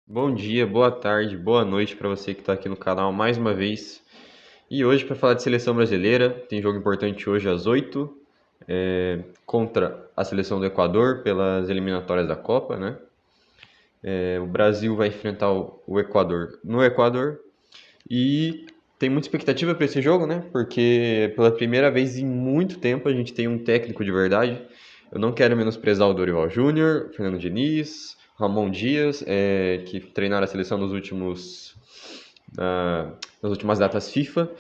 Bom dia, boa tarde, boa noite para você que está aqui no canal mais uma vez. E hoje, para falar de seleção brasileira, tem jogo importante hoje às 8 contra a seleção do Equador pelas eliminatórias da Copa, né? O Brasil vai enfrentar o Equador no Equador e tem muita expectativa para esse jogo, né? Porque pela primeira vez em muito tempo a gente tem um técnico de verdade. Eu não quero menosprezar o Dorival Júnior, Fernando Diniz, Ramon Dias, que treinaram a seleção nas últimas datas FIFA.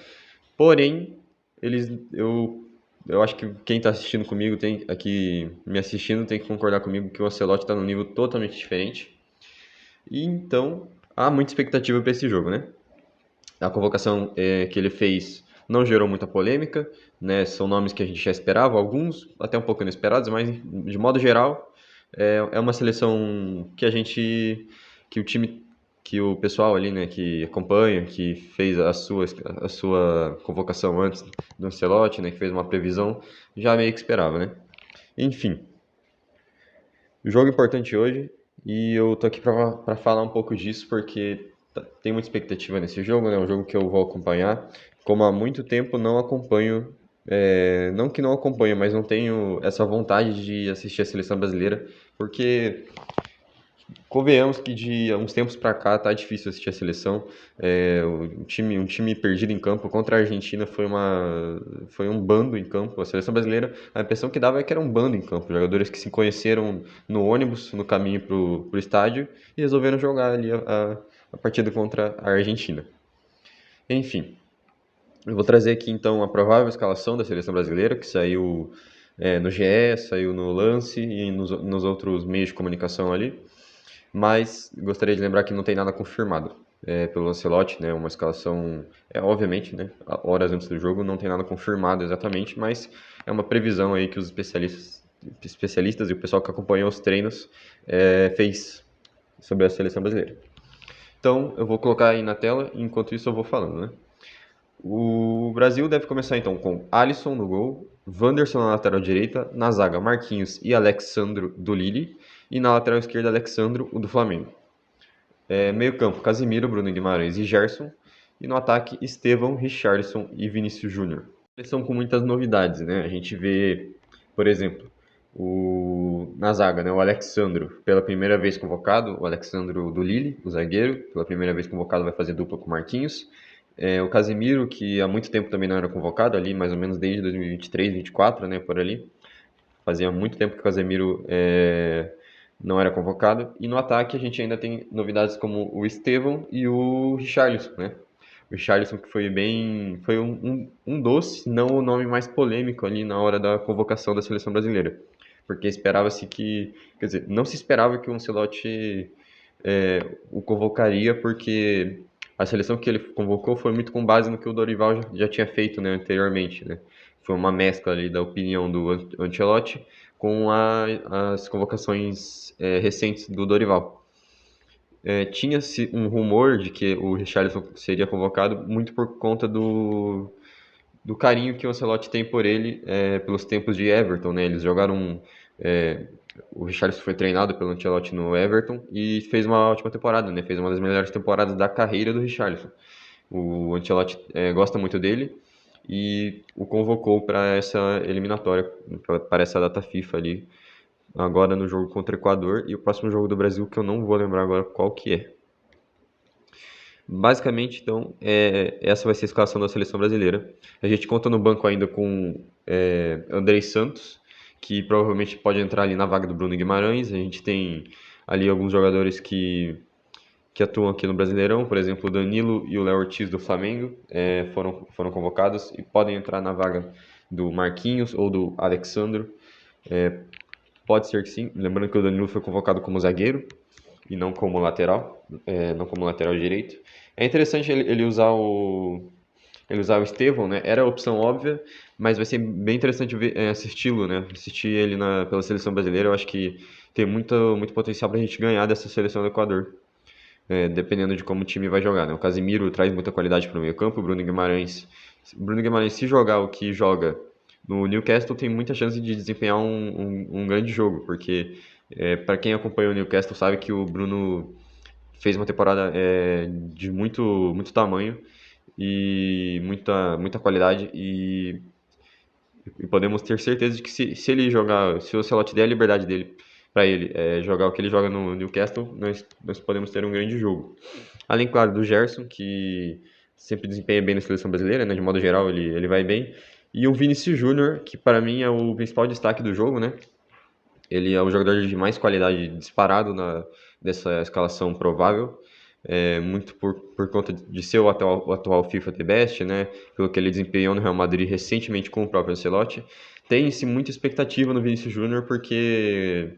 Porém, eu acho que quem está assistindo comigo, aqui me assistindo, tem que concordar comigo que o Ancelotti está num nível totalmente diferente. E então há muita expectativa para esse jogo, né? A convocação que ele fez não gerou muita polêmica, né? São nomes que a gente já esperava, alguns até um pouco inesperados, mas de modo geral é uma seleção que o time, que o pessoal ali, né, que acompanha, que fez a sua convocação antes do Ancelotti, né, que fez uma previsão, já meio que esperava, né? Enfim, jogo importante hoje e eu tô aqui para falar um pouco disso porque tem muita expectativa nesse jogo, né? É um jogo que eu vou acompanhar. Como há muito tempo não acompanho, não que não acompanho, mas não tenho essa vontade de assistir a seleção brasileira, porque convenhamos que de uns tempos para cá tá difícil assistir a seleção. Um time perdido em campo contra a Argentina foi um bando em campo. A seleção brasileira, a impressão que dava é que era um bando em campo. Jogadores que se conheceram no ônibus, no caminho pro estádio, e resolveram jogar ali a partida contra a Argentina. Enfim, eu vou trazer aqui então a provável escalação da seleção brasileira, que saiu no GE, saiu no Lance e nos outros meios de comunicação ali. Mas gostaria de lembrar que não tem nada confirmado pelo Ancelotti, né? Uma escalação, obviamente, né? Horas antes do jogo não tem nada confirmado exatamente, mas é uma previsão aí que os especialistas e o pessoal que acompanhou os treinos fez sobre a seleção brasileira. Então eu vou colocar aí na tela, e enquanto isso eu vou falando, né? O Brasil deve começar então com Alisson no gol, Wanderson na lateral direita, na zaga Marquinhos e Alexandro do Lille, e na lateral esquerda Alexandro, o do Flamengo. Meio campo, Casemiro, Bruno Guimarães e Gerson. E no ataque, Estevão, Richarlison e Vinícius Júnior. Eles são com muitas novidades, né? A gente vê, por exemplo, na zaga, né, o Alexandro, pela primeira vez convocado, o Alexandro do Lille, o zagueiro, pela primeira vez convocado, vai fazer dupla com o Marquinhos. O Casemiro, que há muito tempo também não era convocado, ali mais ou menos desde 2023, 2024, né, por ali. Fazia muito tempo que o Casemiro não era convocado. E no ataque a gente ainda tem novidades como o Estevão e o Richarlison, né? O Richarlison que foi um doce, não o nome mais polêmico ali na hora da convocação da seleção brasileira. Porque esperava-se que, quer dizer, não se esperava que o Ancelotti o convocaria, porque a seleção que ele convocou foi muito com base no que o Dorival já tinha feito, né, anteriormente, né? Foi uma mescla ali da opinião do Ancelotti com as convocações recentes do Dorival. Tinha-se um rumor de que o Richarlison seria convocado muito por conta do carinho que o Ancelotti tem por ele pelos tempos de Everton, né? Eles jogaram. O Richarlison foi treinado pelo Ancelotti no Everton e fez uma ótima temporada, né? Fez uma das melhores temporadas da carreira do Richarlison. O Ancelotti gosta muito dele e o convocou para essa eliminatória, para essa data FIFA ali, agora no jogo contra o Equador e o próximo jogo do Brasil que eu não vou lembrar agora qual que é. Basicamente, então, essa vai ser a escalação da seleção brasileira. A gente conta no banco ainda com Andrei Santos, que provavelmente pode entrar ali na vaga do Bruno Guimarães. A gente tem ali alguns jogadores que atuam aqui no Brasileirão, por exemplo, o Danilo e o Léo Ortiz do Flamengo foram convocados e podem entrar na vaga do Marquinhos ou do Alexandro. Pode ser que sim, lembrando que o Danilo foi convocado como zagueiro e não como lateral, não como lateral direito. É interessante ele usar o Estevão, né? Era a opção óbvia, mas vai ser bem interessante assisti-lo, né? Assistir ele pela seleção brasileira, eu acho que tem muito potencial para a gente ganhar dessa seleção do Equador, dependendo de como o time vai jogar, né? O Casemiro traz muita qualidade para o meio campo, o Bruno Guimarães, se jogar o que joga no Newcastle, tem muita chance de desempenhar um grande jogo, porque para quem acompanha o Newcastle sabe que o Bruno fez uma temporada de muito tamanho e muita qualidade e podemos ter certeza de que se ele jogar, se o Ancelotti der a liberdade dele para ele jogar o que ele joga no Newcastle, nós podemos ter um grande jogo. Além, claro, do Gerson, que sempre desempenha bem na seleção brasileira, né? De modo geral, ele vai bem. E o Vinícius Júnior, que para mim é o principal destaque do jogo, né? Ele é o jogador de mais qualidade disparado dessa escalação provável. Muito por conta de ser o atual FIFA The Best, né? Pelo que ele desempenhou no Real Madrid recentemente com o próprio Ancelotti. Tem-se muita expectativa no Vinícius Júnior porque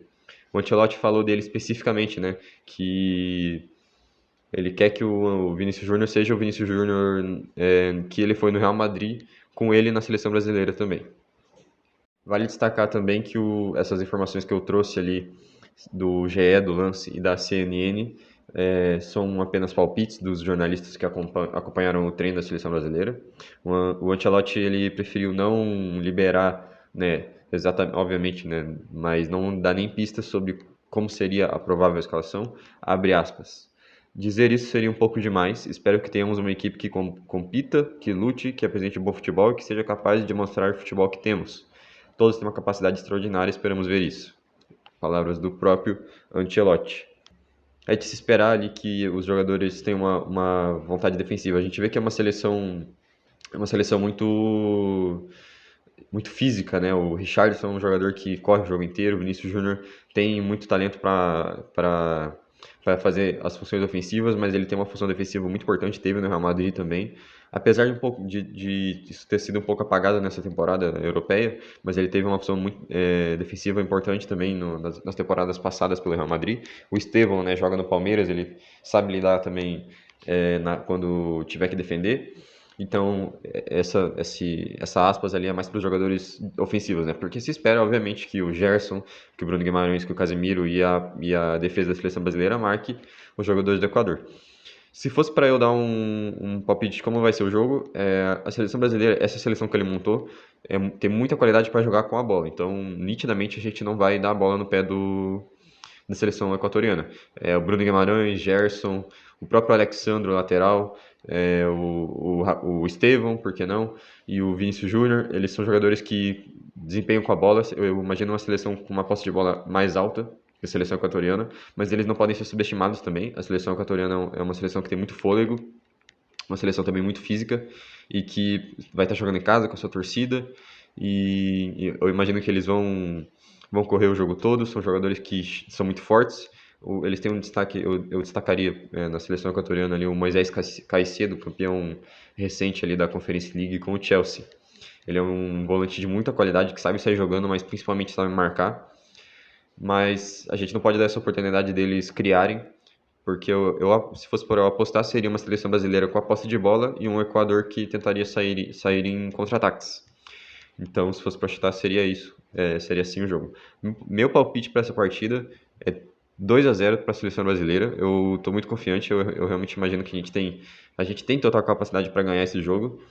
o Ancelotti falou dele especificamente, né? Que ele quer que o Vinícius Júnior seja o Vinícius Júnior que ele foi no Real Madrid, com ele na seleção brasileira também. Vale destacar também que essas informações que eu trouxe ali do GE, do Lance e da CNN são apenas palpites dos jornalistas que acompanharam o treino da seleção brasileira. O Ancelotti ele preferiu não liberar, né, exatamente, obviamente, né, mas não dá nem pistas sobre como seria a provável escalação. Abre aspas. Dizer isso seria um pouco demais. Espero que tenhamos uma equipe que compita, que lute, que apresente um bom futebol e que seja capaz de demonstrar o futebol que temos. Todos têm uma capacidade extraordinária, esperamos ver isso. Palavras do próprio Ancelotti. É de se esperar ali que os jogadores tenham uma vontade defensiva. A gente vê que é uma seleção muito física, né? O Richarlison é um jogador que corre o jogo inteiro, o Vinícius Júnior tem muito talento para fazer as funções ofensivas, mas ele tem uma função defensiva muito importante, teve no Real Madrid também. Apesar de um pouco de isso ter sido um pouco apagado nessa temporada europeia, mas ele teve uma função muito defensiva importante também nas temporadas passadas pelo Real Madrid. O Estevão, né, joga no Palmeiras, ele sabe lidar também quando tiver que defender. Então, essa aspas ali é mais para os jogadores ofensivos, né? Porque se espera, obviamente, que o Gerson, que o Bruno Guimarães, que o Casemiro e a defesa da seleção brasileira marque os jogadores do Equador. Se fosse para eu dar um palpite de como vai ser o jogo, a seleção brasileira, essa seleção que ele montou, tem muita qualidade para jogar com a bola. Então, nitidamente, a gente não vai dar a bola no pé da seleção equatoriana. O Bruno Guimarães, Gerson, o próprio Alexandre, lateral, o Estevão, por que não? E o Vinícius Júnior, eles são jogadores que desempenham com a bola. Eu imagino uma seleção com uma posse de bola mais alta que a seleção equatoriana, mas eles não podem ser subestimados também. A seleção equatoriana é uma seleção que tem muito fôlego, uma seleção também muito física e que vai estar jogando em casa com a sua torcida. E eu imagino que eles vão correr o jogo todo. São jogadores que são muito fortes. Eles têm um destaque, eu destacaria na seleção equatoriana ali o Moisés Caicedo, campeão recente ali da Conference League com o Chelsea. Ele é um volante de muita qualidade que sabe sair jogando, mas principalmente sabe marcar. Mas a gente não pode dar essa oportunidade deles criarem, porque se fosse por eu apostar, seria uma seleção brasileira com a posse de bola e um Equador que tentaria sair em contra-ataques. Então, se fosse para chutar, seria isso. Seria assim o jogo. Meu palpite para essa partida é 2-0 para a seleção brasileira. Eu estou muito confiante. Eu realmente imagino que a gente tem total capacidade para ganhar esse jogo.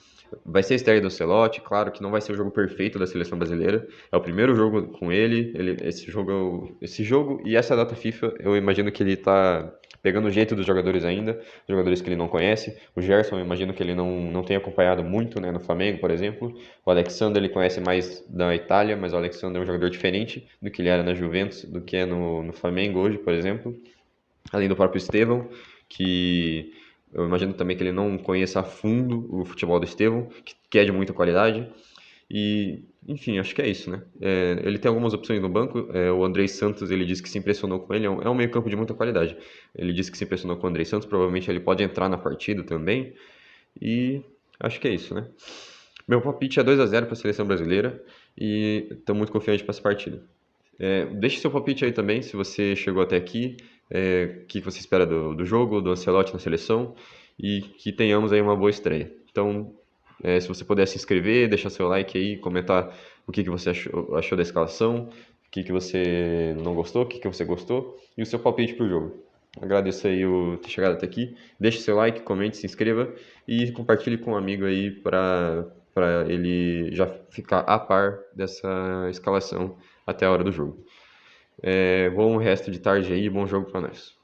Vai ser a estreia do Ancelotti, claro que não vai ser o jogo perfeito da seleção brasileira. É o primeiro jogo com esse jogo e essa data FIFA, eu imagino que ele está pegando o jeito dos jogadores ainda, jogadores que ele não conhece. O Gerson, eu imagino que ele não tem acompanhado muito, né, no Flamengo, por exemplo. O Alexandre, ele conhece mais da Itália, mas o Alexandre é um jogador diferente do que ele era na Juventus, do que é no Flamengo hoje, por exemplo. Além do próprio Estevão, que eu imagino também que ele não conheça a fundo o futebol do Estevão, que é de muita qualidade. E, enfim, acho que é isso, né? Ele tem algumas opções no banco. O Andrei Santos, ele disse que se impressionou com ele. É um meio-campo de muita qualidade. Ele disse que se impressionou com o Andrei Santos. Provavelmente ele pode entrar na partida também. E acho que é isso, né? Meu palpite é 2-0 para a seleção brasileira. E estou muito confiante para essa partida. Deixe seu palpite aí também, se você chegou até aqui. O que você espera do jogo, do Ancelotti na seleção. E que tenhamos aí uma boa estreia. Então, se você puder se inscrever, deixar seu like aí, comentar o que você achou da escalação, o que você não gostou, o que você gostou e o seu palpite pro jogo. Agradeço aí ter chegado até aqui. Deixe seu like, comente, se inscreva e compartilhe com um amigo aí para ele já ficar a par dessa escalação até a hora do jogo. Bom resto de tarde aí, bom jogo para nós.